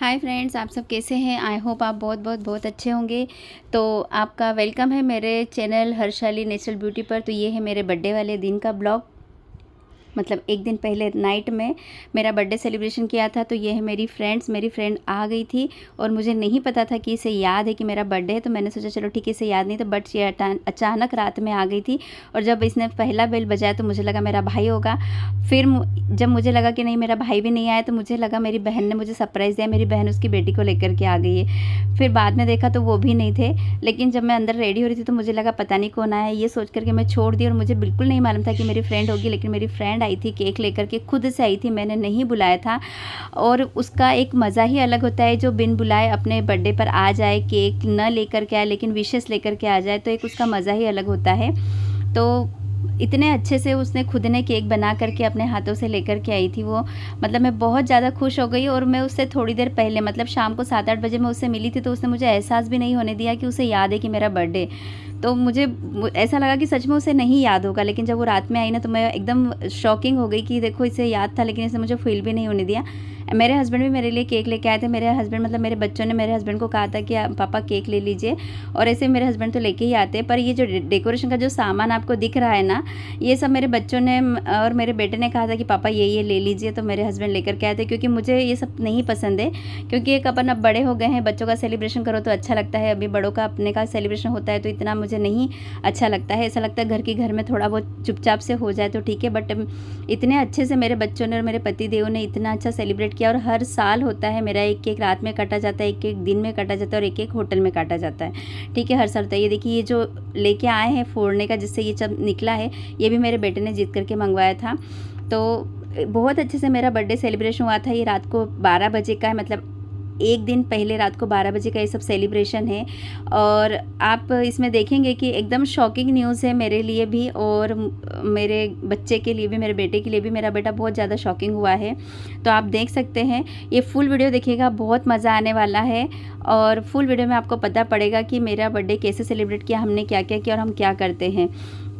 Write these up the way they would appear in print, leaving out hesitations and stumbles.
Hi friends, आप सब कैसे हैं। आई होप आप बहुत बहुत बहुत अच्छे होंगे। तो आपका वेलकम है मेरे चैनल हर्षाली नेचुरल ब्यूटी पर। तो ये है मेरे बर्थडे वाले दिन का ब्लॉग। मतलब एक दिन पहले नाइट में मेरा बर्थडे सेलिब्रेशन किया था। तो ये है मेरी फ्रेंड आ गई थी और मुझे नहीं पता था कि इसे याद है कि मेरा बर्थडे है। तो मैंने सोचा चलो ठीक है, इसे याद नहीं था, बट ये अचानक रात में आ गई थी। और जब इसने पहला बेल बजाया तो मुझे लगा मेरा भाई होगा। फिर जब मुझे लगा कि नहीं, मेरा भाई भी नहीं आया, तो मुझे लगा मेरी बहन ने मुझे सरप्राइज़ दिया, मेरी बहन उसकी बेटी को लेकर के आ गई है। फिर बाद में देखा तो वो भी नहीं थे। लेकिन जब मैं अंदर रेडी हो रही थी तो मुझे लगा पता नहीं कौन आया, ये सोच करके मैं छोड़ दी। और मुझे बिल्कुल नहीं मालूम था कि मेरी फ्रेंड होगी। लेकिन मेरी फ्रेंड आई थी केक लेकर के, खुद से आई थी, मैंने नहीं बुलाया था। और उसका एक मज़ा ही अलग होता है, जो बिन बुलाए अपने बर्थडे पर आ जाए, केक न लेकर के आए लेकिन विशेस लेकर के आ जाए, तो एक उसका मज़ा ही अलग होता है। तो इतने अच्छे से उसने खुद ने केक बना करके अपने हाथों से लेकर के आई थी वो। मतलब मैं बहुत ज़्यादा खुश हो गई। और मैं उससे थोड़ी देर पहले, मतलब शाम को 7-8 बजे मैं उससे मिली थी, तो उसने मुझे एहसास भी नहीं होने दिया कि उसे याद है कि मेरा बर्थडे। तो मुझे ऐसा लगा कि सच में उसे नहीं याद होगा। लेकिन जब वो रात में आई ना, तो मैं एकदम शॉकिंग हो गई कि देखो, इसे याद था लेकिन इसने मुझे फील भी नहीं होने दिया। मेरे हस्बैंड भी मेरे लिए केक लेके आए थे। मेरे हस्बैंड, मतलब मेरे बच्चों ने मेरे हस्बैंड को कहा था कि पापा केक ले लीजिए। और ऐसे मेरे हस्बैंड तो लेके ही आते हैं। पर ये जो डेकोरेशन का जो सामान आपको दिख रहा है ना, ये सब मेरे बच्चों ने और मेरे बेटे ने कहा था कि पापा ये ले लीजिए। तो मेरे हस्बैंड लेकर के आए थे, क्योंकि मुझे ये सब नहीं पसंद है। क्योंकि एक अपन अब बड़े हो गए हैं, बच्चों का सेलिब्रेशन करो तो अच्छा लगता है। अभी बड़ों का अपने का सेलिब्रेशन होता है तो इतना मुझे नहीं अच्छा लगता है। ऐसा लगता है घर में थोड़ा बहुत चुपचाप से हो जाए तो ठीक है। बट इतने अच्छे से मेरे बच्चों ने और मेरे पति देव ने इतना अच्छा सेलिब्रेट किया। और हर साल होता है मेरा, एक केक रात में काटा जाता है, एक केक दिन में काटा जाता है, और एक केक होटल में काटा जाता है। ठीक है, हर साल होता है। ये देखिए, ये जो लेके आए हैं फोड़ने का, जिससे ये जब निकला है, ये भी मेरे बेटे ने जीत करके मंगवाया था। तो बहुत अच्छे से मेरा बर्थडे सेलिब्रेशन हुआ था। ये रात को 12 बजे का है, मतलब एक दिन पहले रात को 12 बजे का ये सब सेलिब्रेशन है। और आप इसमें देखेंगे कि एकदम शॉकिंग न्यूज़ है मेरे लिए भी, और मेरे बच्चे के लिए भी, मेरे बेटे के लिए भी। मेरा बेटा बहुत ज़्यादा शॉकिंग हुआ है। तो आप देख सकते हैं, ये फुल वीडियो देखिएगा, बहुत मज़ा आने वाला है। और फुल वीडियो में आपको पता पड़ेगा कि मेरा बर्थडे कैसे सेलिब्रेट किया, हमने क्या क्या किया और हम क्या करते हैं।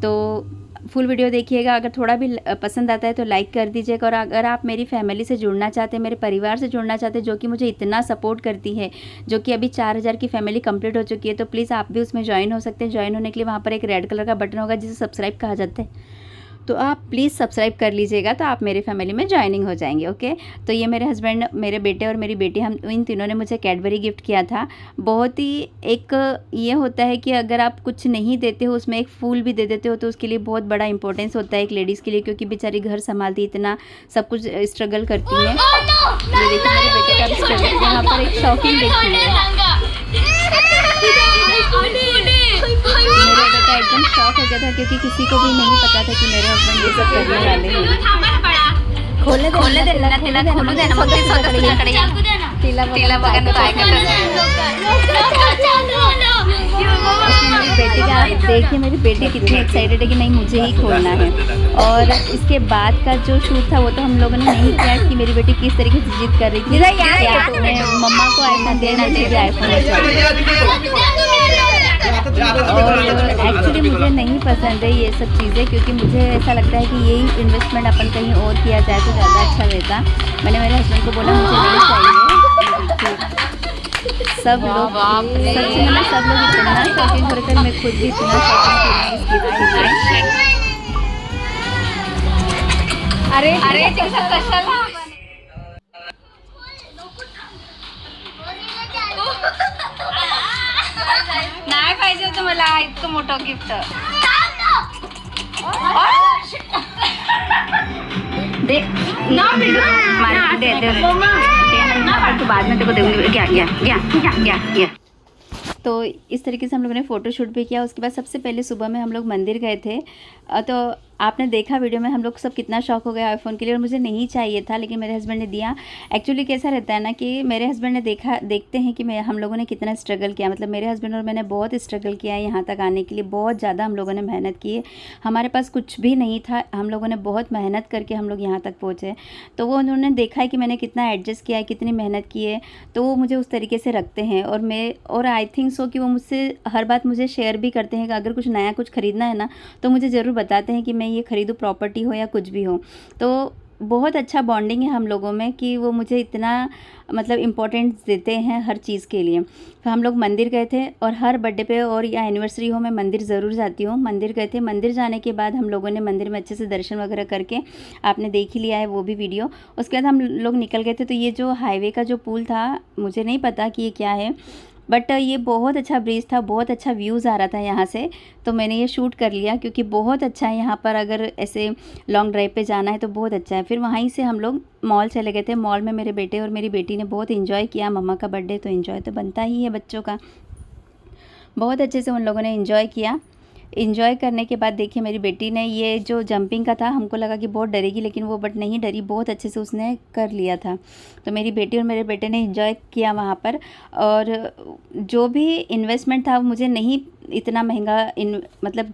तो फुल वीडियो देखिएगा। अगर थोड़ा भी पसंद आता है तो लाइक कर दीजिएगा। और अगर आप मेरी फैमिली से जुड़ना चाहते हैं, मेरे परिवार से जुड़ना चाहते हैं, जो कि मुझे इतना सपोर्ट करती है, जो कि अभी 4000 की फैमिली कंप्लीट हो चुकी है, तो प्लीज़ आप भी उसमें ज्वाइन हो सकते हैं। ज्वाइन होने के लिए वहाँ पर एक रेड कलर का बटन होगा, जिसे सब्सक्राइब कहा जाता है। तो आप प्लीज़ सब्सक्राइब कर लीजिएगा, तो आप मेरी फैमिली में ज्वाइनिंग हो जाएंगे। ओके। तो ये मेरे हस्बैंड, मेरे बेटे और मेरी बेटी, हम इन तीनों ने मुझे कैडबरी गिफ्ट किया था। बहुत ही एक ये होता है कि अगर आप कुछ नहीं देते हो, उसमें एक फूल भी दे देते हो, तो उसके लिए बहुत बड़ा इंपॉर्टेंस होता है एक लेडीज़ के लिए। क्योंकि बेचारी घर संभालती, इतना सब कुछ स्ट्रगल करती है। ये देखिए मेरे बेटे का भी स्ट्रगल। यहाँ पर एक शॉकिंग देखिए, मेरा बेटा एकदम शॉक हो गया था, क्योंकि किसी को भी नहीं पता था कि मेरे हस्बैंड ये सब करने वाले हैं। खोले दे मेरी बेटी का, आप देखिए मेरी बेटी कितनी एक्साइटेड है कि नहीं, मुझे ही खोलना है। और इसके बाद का जो शूट था वो तो हम लोगों ने नहीं किया, कि मेरी बेटी किस तरीके से जिद कर रही थी कि आपने मम्मा को आईफोन देना चाहिए, आईफोन। और एक्चुअली मुझे नहीं पसंद है ये सब चीज़ें, क्योंकि मुझे ऐसा लगता है कि यही इन्वेस्टमेंट अपन कहीं और किया जाए तो ज़्यादा अच्छा रहता। मैंने मेरे हस्बैंड को बोला मुझे नहीं चाहिए। सब लोग सच में, सब लोग इतना शॉपिंग हो रहे थे, मैं खुद भी इतना शॉपिंग की इसकी। अरे नाही पाहिजे होतं मला इतकं मोठं गिफ्ट। दे तू बाद में तेरे को दूंगी। क्या तो इस तरीके से हम लोगों ने फ़ोटो शूट भी किया। उसके बाद सबसे पहले सुबह में हम लोग मंदिर गए थे। तो आपने देखा वीडियो में, हम लोग सब कितना शौक हो गया आईफोन के लिए। और मुझे नहीं चाहिए था, लेकिन मेरे हस्बैंड ने दिया। एक्चुअली कैसा रहता है ना, कि मेरे हस्बैंड ने देखते हैं कि हम लोगों ने कितना स्ट्रगल किया। मतलब मेरे हस्बैंड और मैंने बहुत स्ट्रगल किया है यहाँ तक आने के लिए। बहुत ज़्यादा हम लोगों ने मेहनत की है। हमारे पास कुछ भी नहीं था, हम लोगों ने बहुत मेहनत करके हम लोग यहाँ तक पहुँचे। तो वो उन्होंने देखा है कि मैंने कितना एडजस्ट किया है, कितनी मेहनत की है, तो वो मुझे उस तरीके से रखते हैं। और आई थिंक सो कि वो मुझसे हर बात मुझे शेयर भी करते हैं कि अगर कुछ नया कुछ ख़रीदना है ना, तो मुझे ज़रूर बताते हैं कि मैं ये ख़रीदूँ, प्रॉपर्टी हो या कुछ भी हो। तो बहुत अच्छा बॉन्डिंग है हम लोगों में कि वो मुझे इतना मतलब इम्पोर्टेंस देते हैं हर चीज़ के लिए। तो हम लोग मंदिर गए थे और हर बर्थडे पे और या एनिवर्सरी हो मैं मंदिर ज़रूर जाती हूँ। मंदिर गए थे, मंदिर जाने के बाद हम लोगों ने मंदिर में अच्छे से दर्शन वगैरह करके, आपने देख ही लिया है वो भी वीडियो। उसके बाद हम लोग निकल गए थे। तो ये जो हाईवे का जो पुल था, मुझे नहीं पता कि ये क्या है, बट ये बहुत अच्छा ब्रिज था, बहुत अच्छा व्यूज़ आ रहा था यहाँ से। तो मैंने ये शूट कर लिया क्योंकि बहुत अच्छा है यहाँ पर, अगर ऐसे लॉन्ग ड्राइव पे जाना है तो बहुत अच्छा है। फिर वहीं से हम लोग मॉल चले गए थे। मॉल में मेरे बेटे और मेरी बेटी ने बहुत इन्जॉय किया। मम्मा का बर्थडे तो इन्जॉय तो बनता ही है बच्चों का। बहुत अच्छे से उन लोगों ने इन्जॉय किया। इन्जॉय करने के बाद देखिए मेरी बेटी ने ये जो जंपिंग का था, हमको लगा कि बहुत डरेगी, लेकिन वो बट नहीं डरी, बहुत अच्छे से उसने कर लिया था। तो मेरी बेटी और मेरे बेटे ने इन्जॉय किया वहाँ पर। और जो भी इन्वेस्टमेंट था मुझे नहीं इतना महंगा मतलब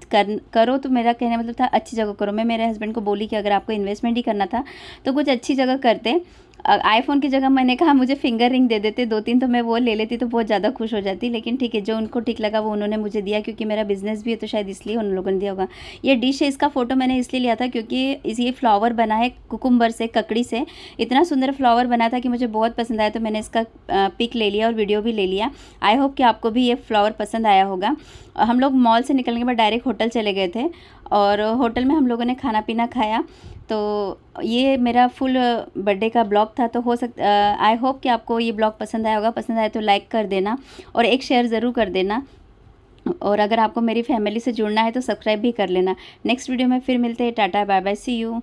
करो, तो मेरा कहने मतलब था अच्छी जगह करो। मैं मेरे हस्बैंड को बोली कि अगर आपको इन्वेस्टमेंट ही करना था तो कुछ अच्छी जगह करते। आईफ़ोन की जगह मैंने कहा मुझे फिंगर रिंग दे देते 2-3, तो मैं वो ले लेती तो बहुत ज़्यादा खुश हो जाती। लेकिन ठीक है, जो उनको ठीक लगा वो उन्होंने मुझे दिया, क्योंकि मेरा बिज़नेस भी है तो शायद इसलिए उन लोगों ने दिया होगा। ये डिश है, इसका फ़ोटो मैंने इसलिए लिया था क्योंकि ये फ्लावर बना है कुकुम्बर से, ककड़ी से। इतना सुंदर फ्लावर बना था कि मुझे बहुत पसंद आया, तो मैंने इसका पिक ले लिया और वीडियो भी ले लिया। आई होप कि आपको भी ये फ्लावर पसंद आया होगा। हम लोग मॉल से निकलने के बाद डायरेक्ट होटल चले गए थे और होटल में हम लोगों ने खाना पीना खाया। तो ये मेरा फुल बर्थडे का ब्लॉग था। तो हो सकता आई होप कि आपको ये ब्लॉग पसंद आया होगा। पसंद आया तो लाइक कर देना और एक शेयर ज़रूर कर देना। और अगर आपको मेरी फैमिली से जुड़ना है तो सब्सक्राइब भी कर लेना। नेक्स्ट वीडियो में फिर मिलते हैं। Tata bye bye, see you.